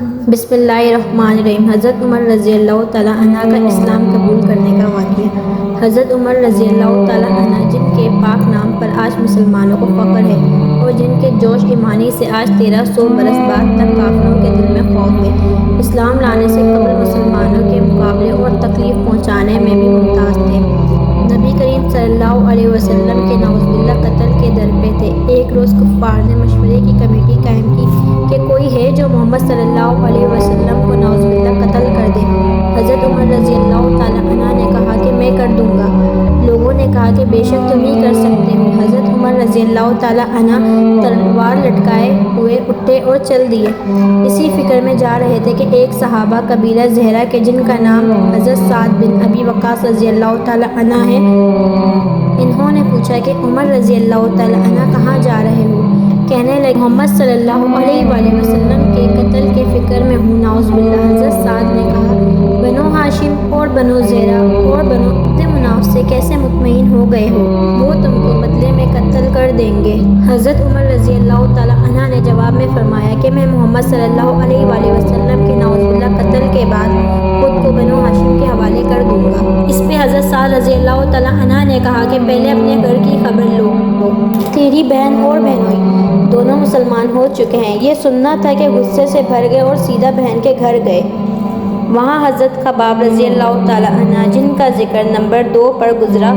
بسم اللہ الرحمن الرحیم۔ حضرت عمر رضی اللہ تعالیٰ عنہ کا اسلام قبول کرنے کا واقعہ۔ حضرت عمر رضی اللہ تعالیٰ عنہ جن کے پاک نام پر آج مسلمانوں کو فخر ہے اور جن کے جوش ایمانی سے آج 1300 برس بعد تک کافروں کے دل میں خوف ہے، اسلام لانے سے قبل مسلمانوں کے مقابلے اور تکلیف پہنچانے میں بھی ممتاز تھے۔ نبی کریم صلی اللہ علیہ وسلم کے نعوذ باللہ قتل کے در پہ تھے۔ ایک روز کفار نے مشورے کی کمیٹی قائم کی کہ کوئی ہے جو محمد صلی اللہ علیہ وسلم کو نعوذ باللہ قتل کر دے۔ حضرت عمر رضی اللہ تعالیٰ عنہ نے کہا کہ میں کر دوں گا۔ لوگوں نے کہا کہ بے شک تم ہی کر سکتے ہو۔ حضرت عمر رضی اللہ تعالیٰ عنہ تلوار لٹکائے ہوئے اٹھے اور چل دیے۔ اسی فکر میں جا رہے تھے کہ ایک صحابہ قبیلہ زہرہ کے جن کا نام حضرت سعد بن ابی وقاص رضی اللہ تعالیٰ عنہ ہے، انہوں نے پوچھا کہ عمر رضی اللہ تعالیٰ عنہ کہاں جا رہے ہو؟ کہنے لگے محمد صلی اللہ علیہ وآلہ وسلم کے قتل کے فکر میں ہوں نعوذ باللہ۔ حضرت سعد نے کہا بنو ہاشم اور بنو زہرہ اور بنو عبد مناف سے کیسے مطمئن ہو گئے ہو؟ وہ تم کو بدلے میں قتل کر دیں گے۔ حضرت عمر رضی اللہ تعالیٰ عنہ نے جواب میں فرمایا کہ میں محمد صلی اللہ علیہ وآلہ وسلم کے نعوذ باللہ قتل کے بعد خود کو بنو ہاشم کے حوالے کر دوں گا۔ اس پہ حضرت سعد رضی اللہ تعالیٰ عنہ نے کہا کہ پہلے اپنے گھر کی خبر لو، تیری بہن اور بہنوئی دونوں مسلمان ہو چکے ہیں۔ یہ سننا تھا کہ غصے سے بھر گئے اور سیدھا بہن کے گھر گئے۔ وہاں حضرت خباب رضی اللہ تعالیٰ عنہ جن کا ذکر نمبر 2 پر گزرا،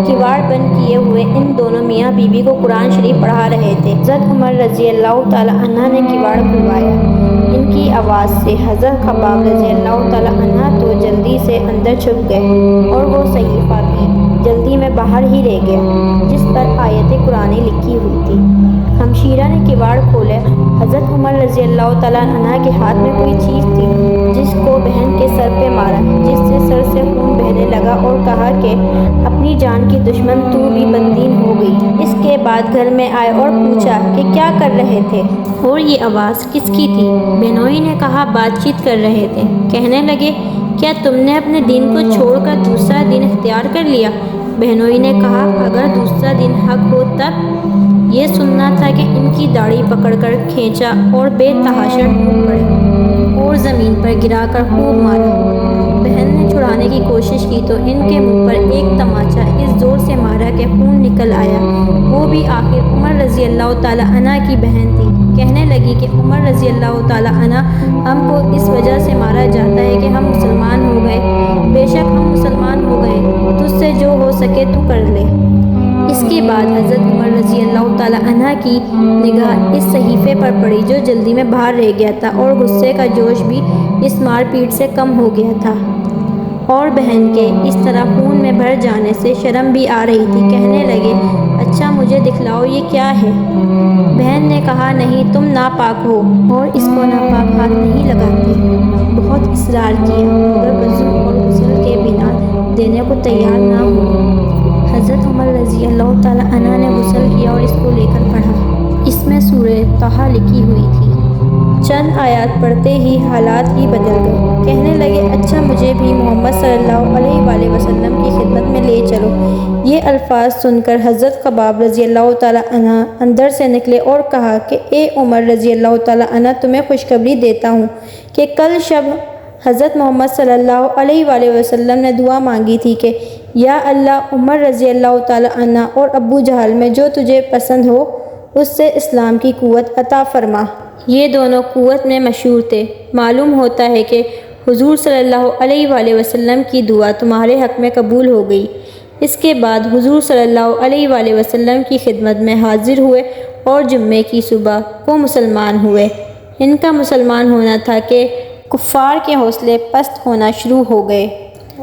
کیواڑ بند کیے ہوئے ان دونوں میاں بیوی کو قرآن شریف پڑھا رہے تھے۔ حضرت عمر رضی اللہ تعالیٰ عنہ نے کیواڑ کھلوایا۔ ان کی آواز سے حضرت خباب رضی اللہ تعالیٰ عنہ تو جلدی سے اندر چھپ گئے اور وہ صحیفہ بھی جلدی میں باہر ہی رہ گیا جس پر آیت قرآن لکھی ہوئی تھی۔ ہمشیرہ نے کیواڑ کھولے۔ حضرت عمر رضی اللہ تعالیٰ عنہ کے ہاتھ میں کوئی چیز تھی جس کو بہن کے سر پہ مارا، جس سے سر سے خون بہنے لگا اور کہا کہ اپنی جان کی دشمن تو بھی بددین ہو گئی۔ اس کے بعد گھر میں آئے اور پوچھا کہ کیا کر رہے تھے اور یہ آواز کس کی تھی؟ بہنوئی نے کہا بات چیت کر رہے تھے۔ کہنے لگے کیا تم نے اپنے دین کو چھوڑ کر دوسرا دین اختیار کر لیا؟ بہنوئی نے کہا اگر دوسرا دین حق ہو تب؟ یہ سننا تھا کہ ان کی داڑھی پکڑ کر کھینچا اور بے تحاشا ٹوٹ پڑے اور زمین پر گرا کر خوب مارا۔ بہن نے چھڑانے کی کوشش کی تو ان کے منہ پر ایک تماچا اس زور سے مارا کہ خون نکل آیا۔ وہ بھی آخر عمر رضی اللہ تعالیٰ عنہ کی بہن تھی۔ کہنے لگی کہ عمر رضی اللہ تعالیٰ عنہ ہم کو اس وجہ سے مارا جاتا ہے کہ ہم مسلمان ہو گئے۔ بے شک ہم مسلمان ہو گئے، تجھ سے جو ہو سکے تو کر لے۔ اس کے بعد حضرت عمر رضی اللہ تعالیٰ عنہ کی نگاہ اس صحیفے پر پڑی جو جلدی میں باہر رہ گیا تھا اور غصے کا جوش بھی اس مار پیٹ سے کم ہو گیا تھا اور بہن کے اس طرح خون میں بھر جانے سے شرم بھی آ رہی تھی۔ کہنے لگے اچھا مجھے دکھلاؤ یہ کیا ہے؟ بہن نے کہا نہیں تم ناپاک ہو اور اس کو ناپاک ہاتھ نہیں لگاتے۔ بہت اصرار کیا مگر وضو اور غسل کے بنا دینے کو تیار نہ ہو۔ حضرت عمر رضی اللہ تعالیٰ عنہ نے غسل کیا اور اس کو لے کر پڑھا۔ اس میں سورہ طٰہٰ لکھی ہوئی تھی۔ چند آیات پڑھتے ہی حالات ہی بدل گئے۔ کہنے لگے اچھا مجھے بھی محمد صلی اللہ علیہ وآلہ وسلم کی خدمت میں لے چلو۔ یہ الفاظ سن کر حضرت خباب رضی اللہ تعالیٰ عنہ اندر سے نکلے اور کہا کہ اے عمر رضی اللہ تعالیٰ عنہ تمہیں خوشخبری دیتا ہوں کہ کل شب حضرت محمد صلی اللہ علیہ وآلہ وسلم نے دعا مانگی تھی کہ یا اللہ عمر رضی اللہ تعالیٰ عنہ اور ابو جہل میں جو تجھے پسند ہو اس سے اسلام کی قوت عطا فرما۔ یہ دونوں قوت میں مشہور تھے۔ معلوم ہوتا ہے کہ حضور صلی اللہ علیہ وآلہ وسلم کی دعا تمہارے حق میں قبول ہو گئی۔ اس کے بعد حضور صلی اللہ علیہ وآلہ وسلم کی خدمت میں حاضر ہوئے اور جمعے کی صبح کو مسلمان ہوئے۔ ان کا مسلمان ہونا تھا کہ کفار کے حوصلے پست ہونا شروع ہو گئے۔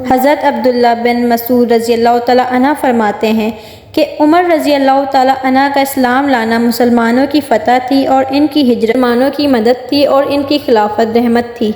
حضرت عبداللہ بن مسعود رضی اللہ تعالیٰ عنہ فرماتے ہیں کہ عمر رضی اللہ تعالیٰ عنہ کا اسلام لانا مسلمانوں کی فتح تھی اور ان کی ہجرت مسلمانوں کی مدد تھی اور ان کی خلافت رحمت تھی۔